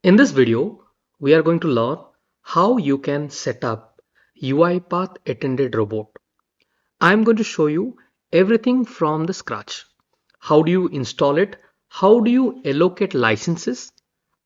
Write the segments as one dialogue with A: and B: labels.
A: In this video, we are going to learn how you can set up UiPath Attended Robot. I'm going to show you everything from the scratch. How do you install it? How do you allocate licenses?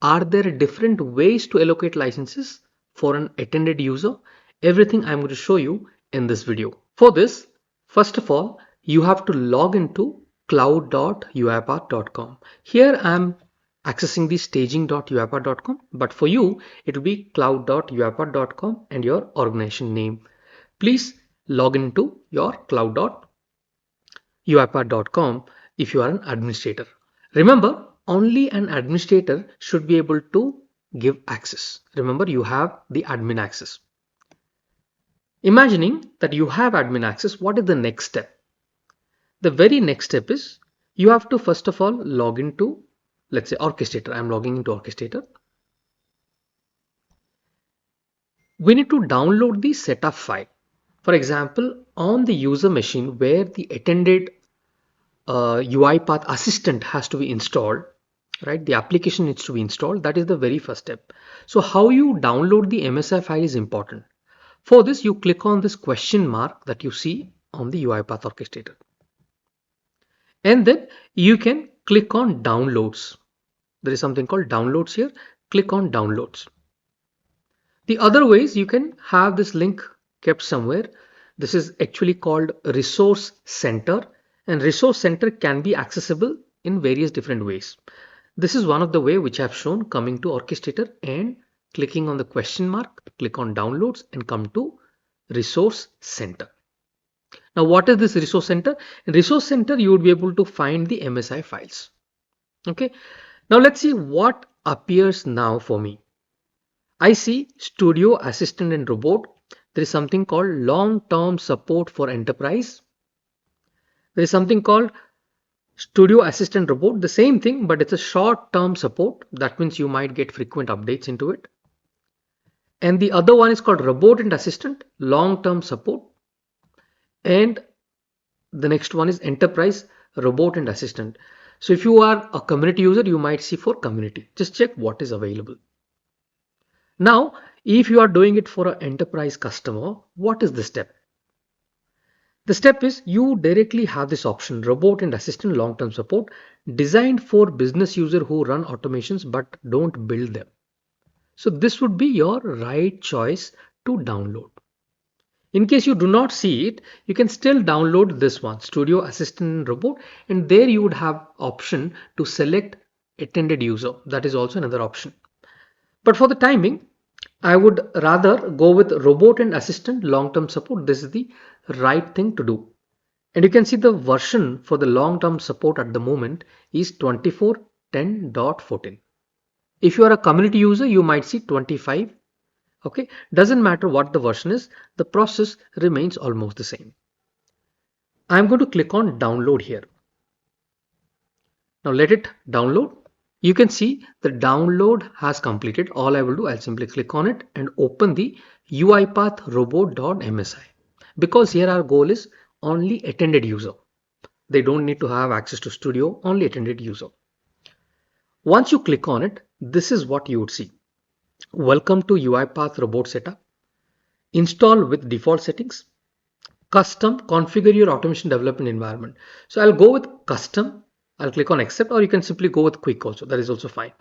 A: Are there different ways to allocate licenses for an attended user? Everything I'm going to show you in this video. For this, first of all, you have to log into cloud.uipath.com. Here I'm accessing the staging.uipath.com, but for you, it will be cloud.uipath.com and your organization name. Please log into your cloud.uipath.com if you are an administrator. Remember, only an administrator should be able to give access. Remember, you have the admin access. Imagining that you have admin access, what is the next step? The very next step is you have to first of all log into, let's say, Orchestrator. I'm logging into Orchestrator. We need to download the setup file. For example, on the user machine where the attended UiPath Assistant has to be installed, right? The application needs to be installed. That is the very first step. So how you download the MSI file is important. For this, you click on this question mark that you see on the UiPath Orchestrator. And then you can click on downloads. There is something called downloads here. Click on downloads. The other ways you can have this link kept somewhere. This is actually called Resource Center, and Resource Center can be accessible in various different ways. This is one of the way which I have shown. Coming to Orchestrator and clicking on the question mark, click on downloads and come to Resource Center. Now what is this Resource Center? In Resource Center you would be able to find the MSI files. Okay, now let's see what appears now for me. I see Studio Assistant and Robot. There is something called long-term support for enterprise. There is something called Studio Assistant Robot, the same thing, but it's a short-term support. That means you might get frequent updates into it. And the other one is called Robot and Assistant, long-term support. And the next one is Enterprise Robot and Assistant. So if you are a community user, you might see for community. Just check what is available. Now, if you are doing it for an enterprise customer, what is the step? The step is you directly have this option, Robot and Assistant long-term support, designed for business users who run automations but don't build them. So this would be your right choice to download. In case you do not see it, you can still download this one, Studio Assistant and Robot, and there you would have option to select attended user. That is also another option. But for the timing, I would rather go with Robot and Assistant long-term support. This is the right thing to do. And you can see the version for the long-term support at the moment is 24.10.14. If you are a community user, you might see 25. Okay, doesn't matter what the version is, the process remains almost the same. I'm going to click on download here. Now let it download. You can see the download has completed. All I will do, I'll simply click on it and open the UiPath Robot.msi. Because here our goal is only attended user. They don't need to have access to Studio, only attended user. Once you click on it, this is what you would see. Welcome to UiPath Robot Setup. Install with default settings. Custom, configure your automation development environment. So I'll go with custom. I'll click on accept, or you can simply go with quick also. That is also fine.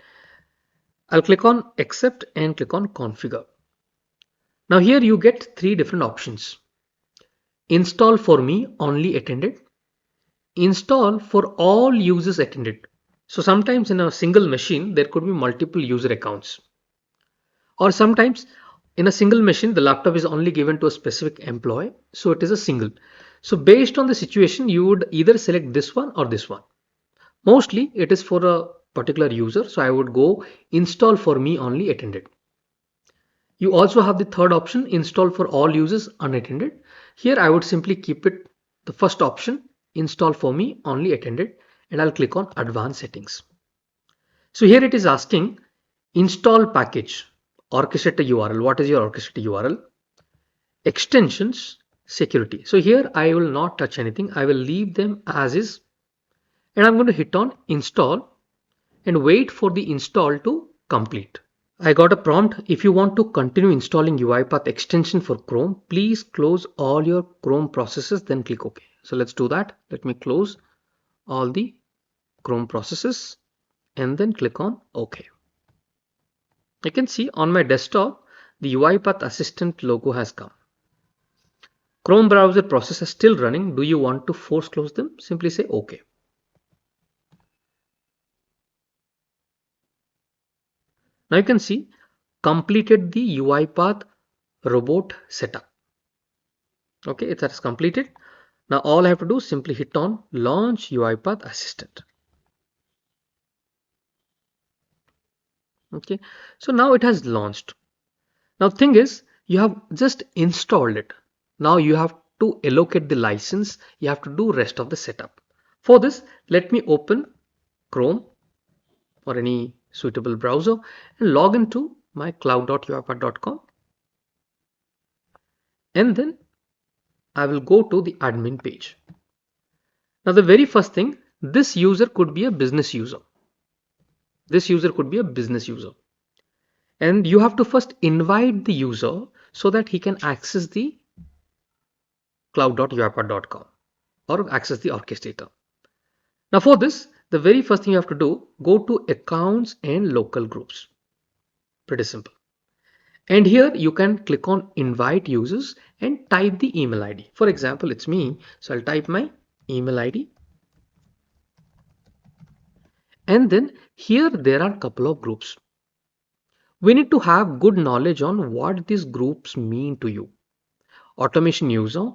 A: I'll click on accept and click on configure. Now here you get three different options. Install for me only attended. Install for all users attended. So sometimes in a single machine, there could be multiple user accounts. Or sometimes in a single machine, the laptop is only given to a specific employee. So it is a single. So based on the situation, you would either select this one or this one. Mostly it is for a particular user. So I would go install for me only attended. You also have the third option, install for all users unattended. Here I would simply keep it the first option, install for me only attended, and I'll click on advanced settings. So here it is asking install package, Orchestrator URL. What is your Orchestrator URL? Extensions, security. So here I will not touch anything. I will leave them as is. And I'm going to hit on install and wait for the install to complete. I got a prompt. If you want to continue installing UiPath extension for Chrome, please close all your Chrome processes, then click OK. So let's do that. Let me close all the Chrome processes and then click on OK. You can see on my desktop, the UiPath Assistant logo has come. Chrome browser process is still running. Do you want to force close them? Simply say OK. Now you can see completed the UiPath Robot setup. Okay, it has completed. Now all I have to do is simply hit on launch UiPath Assistant. Okay, so now it has launched. Now thing is, you have just installed it. Now you have to allocate the license. You have to do rest of the setup. For this, let me open Chrome or any suitable browser and log into my cloud.uipath.com, and then I will go to the admin page. Now the very first thing, this user could be a business user. This user could be a business user. And you have to first invite the user so that he can access the cloud.uipath.com or access the orchestrator. Now for this, the very first thing you have to do, go to accounts and local groups. Pretty simple. And here you can click on invite users and type the email ID. For example, it's me. So I'll type my email ID. And then here there are a couple of groups. We need to have good knowledge on what these groups mean to you. Automation user,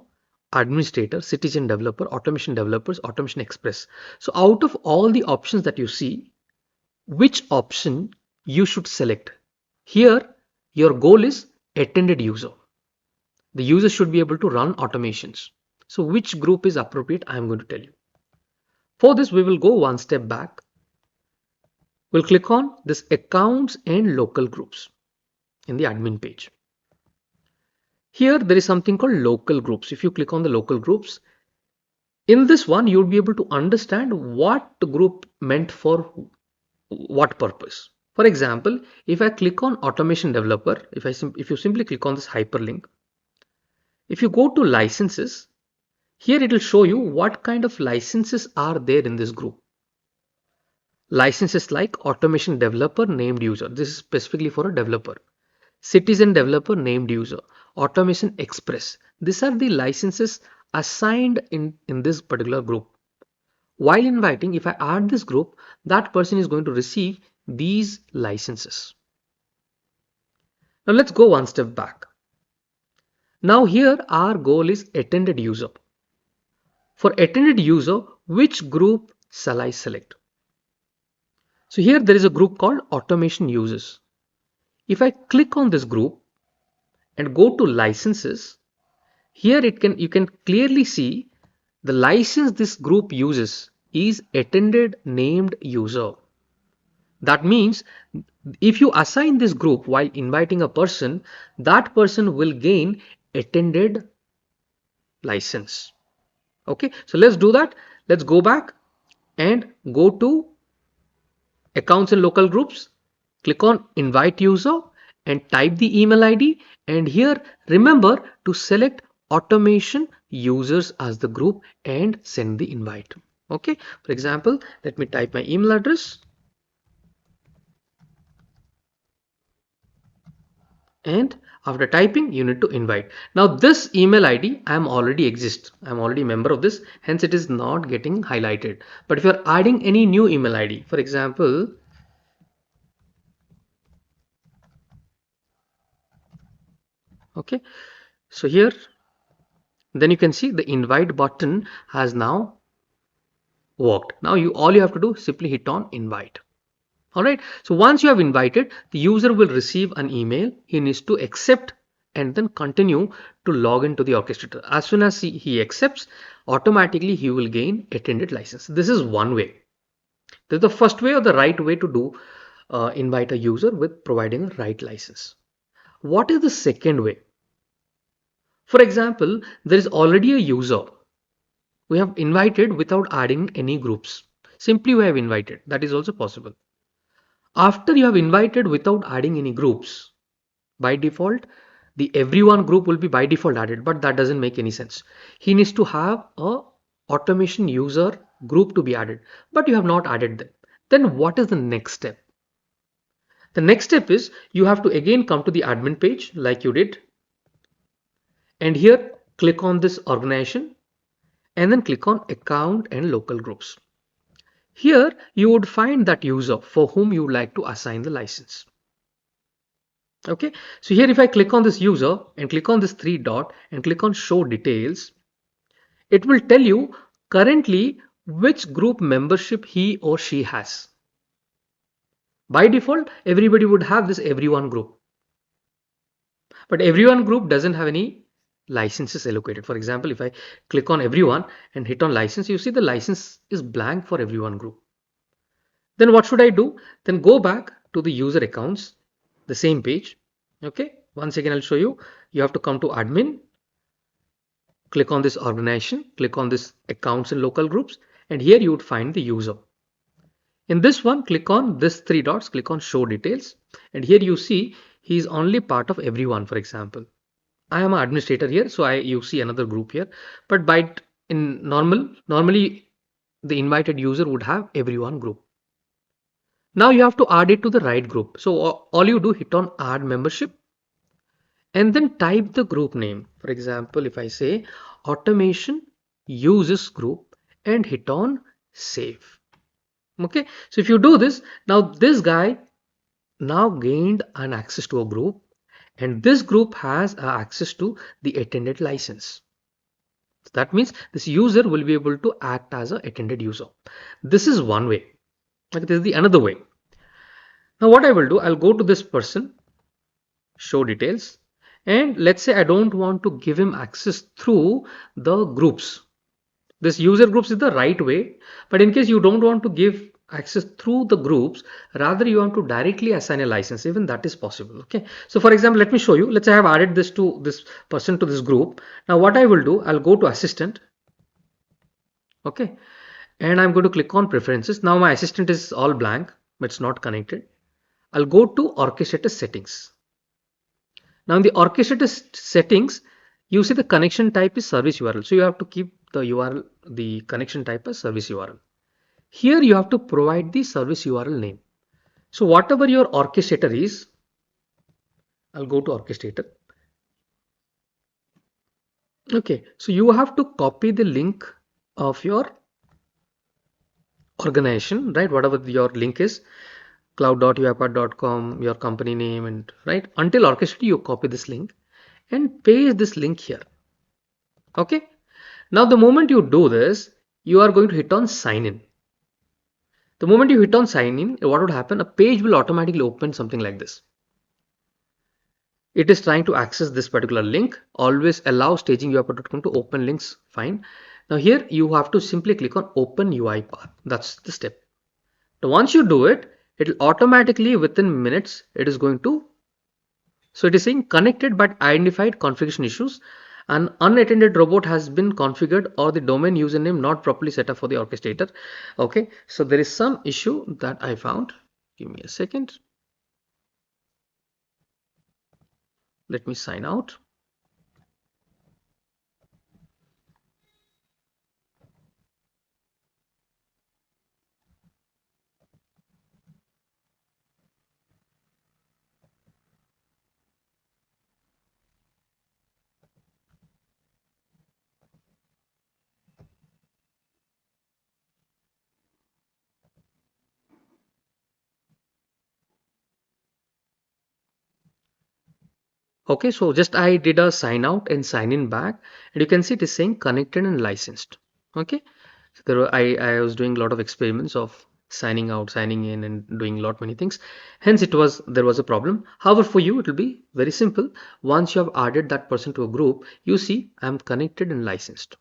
A: administrator, citizen developer, automation developers, automation express. So out of all the options that you see, which option you should select? Here, your goal is attended user. The user should be able to run automations. So which group is appropriate? I'm going to tell you. For this, we will go one step back. We'll click on this accounts and local groups in the admin page. Here there is something called local groups. If you click on the local groups, in this one you'll be able to understand what the group meant for what purpose. For example, if I click on automation developer, if you simply click on this hyperlink, if you go to licenses, here it will show you what kind of licenses are there in this group. Licenses like automation developer named user. This is specifically for a developer. Citizen developer named user. Automation express. These are the licenses assigned in this particular group. While inviting, if I add this group, that person is going to receive these licenses. Now let's go one step back. Now here our goal is attended user. For attended user, which group shall I select? So here there is a group called automation users. If I click on this group and go to licenses, here you can clearly see the license this group uses is attended named user. That means if you assign this group while inviting a person, that person will gain attended license. Okay, so let's do that. Let's go back and go to accounts and local groups. Click on invite user and type the email ID, and here remember to select automation users as the group and send the invite. Okay, for example, let me type my email address, and after typing you need to invite. Now this email ID I am already a member of this, hence it is not getting highlighted. But if you are adding any new email ID, for example, okay, so here then you can see the invite button has now worked. Now all you have to do is simply hit on invite. Alright, so once you have invited, the user will receive an email. He needs to accept and then continue to log into the orchestrator. As soon as he accepts, automatically he will gain attended license. This is one way. This is the first way or the right way to do invite a user with providing a right license. What is the second way? For example, there is already a user. We have invited without adding any groups. Simply we have invited. That is also possible. After you have invited without adding any groups, by default, the everyone group will be by default added, but that doesn't make any sense. He needs to have a automation user group to be added, but you have not added them. Then what is the next step? The next step is you have to again come to the admin page like you did, and here click on this organization and then click on account and local groups. Here you would find that user for whom you would like to assign the license. Okay, so here if I click on this user and click on this three dot and click on show details, it will tell you currently which group membership he or she has. By default, everybody would have this everyone group, but everyone group doesn't have any licenses allocated. For example, if I click on everyone and hit on license, you see the license is blank for everyone group. Then what should I do? Then go back to the user accounts, the same page. Okay, once again I'll show you. You have to come to admin, click on this organization, click on this accounts and local groups, and here you would find the user. In this one, click on this three dots, click on show details, and here you see he is only part of everyone. For example, I am an administrator here, so you see another group here, but by normally the invited user would have everyone group. Now you have to add it to the right group. So all you do, hit on add membership and then type the group name. For example, if I say automation uses group and hit on save. Okay, so if you do this, now this guy now gained an access to a group, and this group has access to the attended license. So that means this user will be able to act as an attended user. This is one way. Okay, this is the another way. Now what I will do, I'll go to this person, show details, and let's say I don't want to give him access through the groups. This user groups is the right way, but in case you don't want to give access through the groups, rather you want to directly assign a license, even that is possible. Okay, so for example, let me show you. Let's say I have added this to this person to this group. Now what I will do, I'll go to assistant. Okay, and I'm going to click on preferences. Now my assistant is all blank, but it's not connected. I'll go to orchestrator settings. Now in the orchestrator settings, you see the connection type is service URL. So you have to keep the URL, the connection type as service URL. Here you have to provide the service URL name. So whatever your orchestrator is, I'll go to orchestrator. Okay, so you have to copy the link of your organization, right? Whatever your link is, cloud.uipath.com, your company name, and right until orchestrator, you copy this link and paste this link here. Okay, now the moment you do this, you are going to hit on sign in. The moment you hit on sign in, what would happen? A page will automatically open something like this. It is trying to access this particular link. Always allow staging UiPath.com to open links. Fine. Now here you have to simply click on open UiPath. That's the step. Now once you do it, it will automatically within minutes it is going to. So it is saying connected but identified configuration issues. An unattended robot has been configured or the domain username not properly set up for the orchestrator. Okay, so there is some issue that I found. Give me a second. Let me sign out. Okay, so just I did a sign out and sign in back, and you can see it is saying connected and licensed. Okay, so I was doing a lot of experiments of signing out, signing in, and doing a lot many things. Hence, there was a problem. However, for you, it will be very simple. Once you have added that person to a group, you see I'm connected and licensed.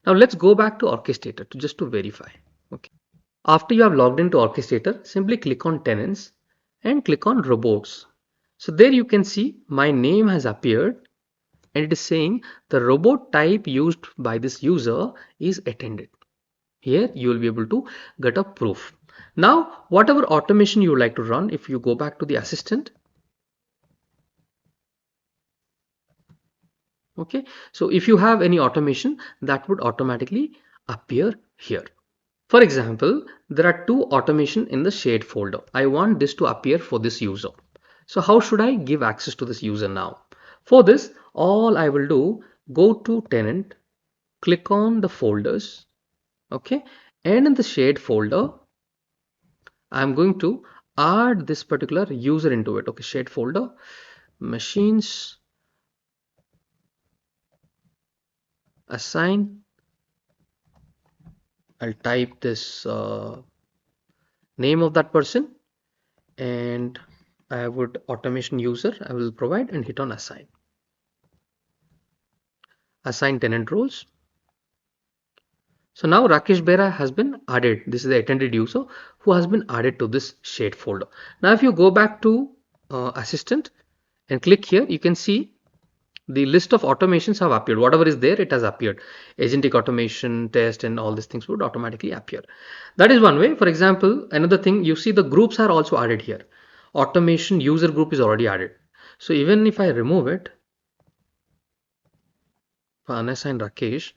A: Now let's go back to Orchestrator just to verify. Okay, after you have logged into Orchestrator, simply click on tenants and click on robots. So there you can see my name has appeared and it is saying the robot type used by this user is attended. Here you will be able to get a proof. Now, whatever automation you would like to run, if you go back to the assistant, okay, so if you have any automation, that would automatically appear here. For example, there are two automation in the shared folder. I want this to appear for this user. So how should I give access to this user now? For this, all I will do, go to tenant, click on the folders, okay, and in the shared folder, I'm going to add this particular user into it. Okay, shared folder, machines, assign. I'll type this name of that person, and I would automation user I will provide and hit on assign. Assign tenant roles. So now Rakesh Bera has been added. This is the attended user who has been added to this shared folder. Now if you go back to assistant and click here, you can see the list of automations have appeared. Whatever is there, it has appeared. Agentic automation, test, and all these things would automatically appear. That is one way. For example, another thing, you see the groups are also added here. Automation user group is already added. So even if I remove it, for unassigned Rakesh,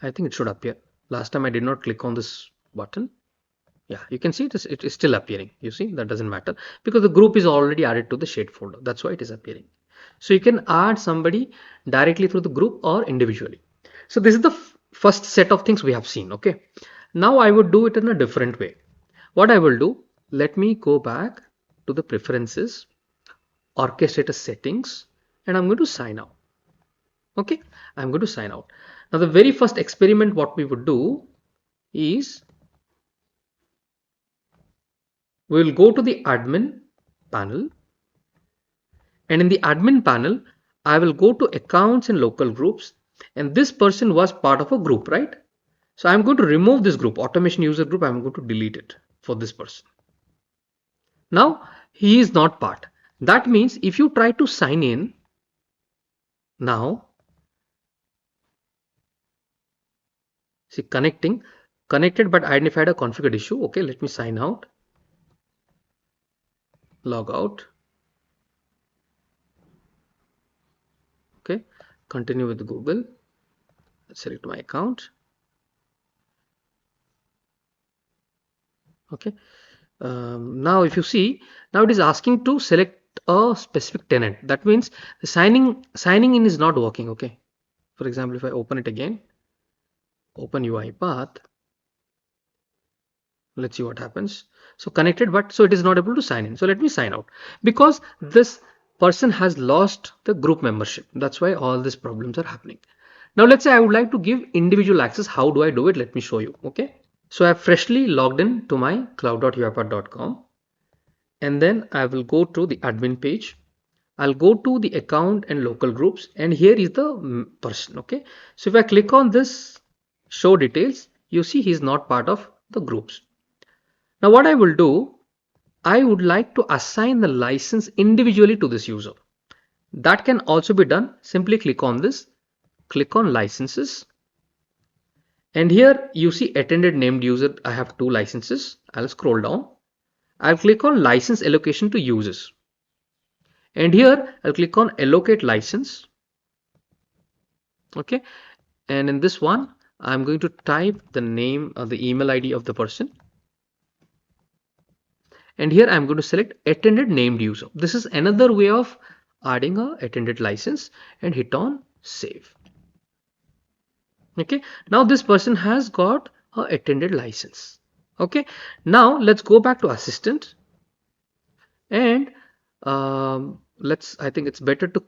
A: I think it should appear. Last time I did not click on this button. Yeah, you can see it is still appearing. You see, that doesn't matter because the group is already added to the shared folder. That's why it is appearing. So you can add somebody directly through the group or individually. So this is the first set of things we have seen. Okay. Now I would do it in a different way. What I will do, let me go back to the preferences, orchestrator settings, and I'm going to sign out. Okay. I'm going to sign out. Now the very first experiment what we would do is we will go to the admin panel, and in the admin panel I will go to accounts and local groups, and this person was part of a group, right? So I'm going to remove this group, automation user group. I'm going to delete it for this person. Now he is not part. That means if you try to sign in now, see, connected but identified a configured issue. Okay, let me sign out, log out. Okay, continue with Google. Select my account. Okay, now if you see, now it is asking to select a specific tenant. That means the signing in is not working. Okay, for example, if I open it again, open UiPath, let's see what happens. So connected, but so it is not able to sign in. So let me sign out because this person has lost the group membership. That's why all these problems are happening. Now let's say I would like to give individual access. How do I do it? Let me show you. Okay, so I have freshly logged in to my cloud.uipath.com, and then I will go to the admin page. I'll go to the account and local groups, and here is the person. Okay, so if I click on this show details, you see he's not part of the groups. Now what I will do, I would like to assign the license individually to this user. That can also be done. Simply click on this, click on licenses, and here you see attended named user. I have two licenses. I'll scroll down. I'll click on license allocation to users, and here I'll click on allocate license. Okay, and in this one I'm going to type the name or the email ID of the person, and here I'm going to select attended named user. This is another way of adding a attended license, and hit on save. Okay, now this person has got a attended license. Okay, now let's go back to assistant, and I think it's better to,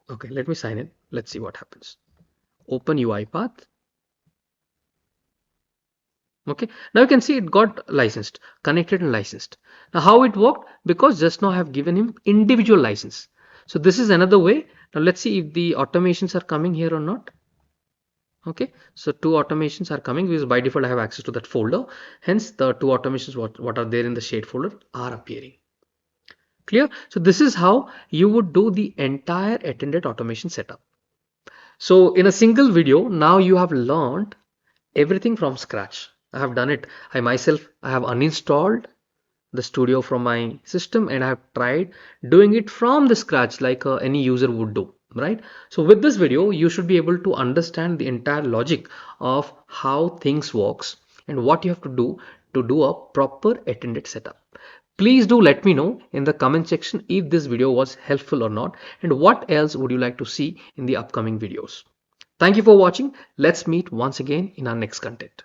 A: okay, let me sign in. Let's see what happens. Open UiPath. Okay, now you can see it got licensed, connected and licensed. Now how it worked? Because just now I have given him individual license. So this is another way. Now let's see if the automations are coming here or not. Okay, so two automations are coming because by default I have access to that folder. Hence the two automations what are there in the shared folder are appearing. Clear? So this is how you would do the entire attended automation setup. So in a single video, now you have learned everything from scratch. I have done it. I myself, I have uninstalled the studio from my system and I have tried doing it from the scratch like any user would do, right? So with this video, you should be able to understand the entire logic of how things works and what you have to do a proper attended setup. Please do let me know in the comment section if this video was helpful or not, and what else would you like to see in the upcoming videos. Thank you for watching. Let's meet once again in our next content.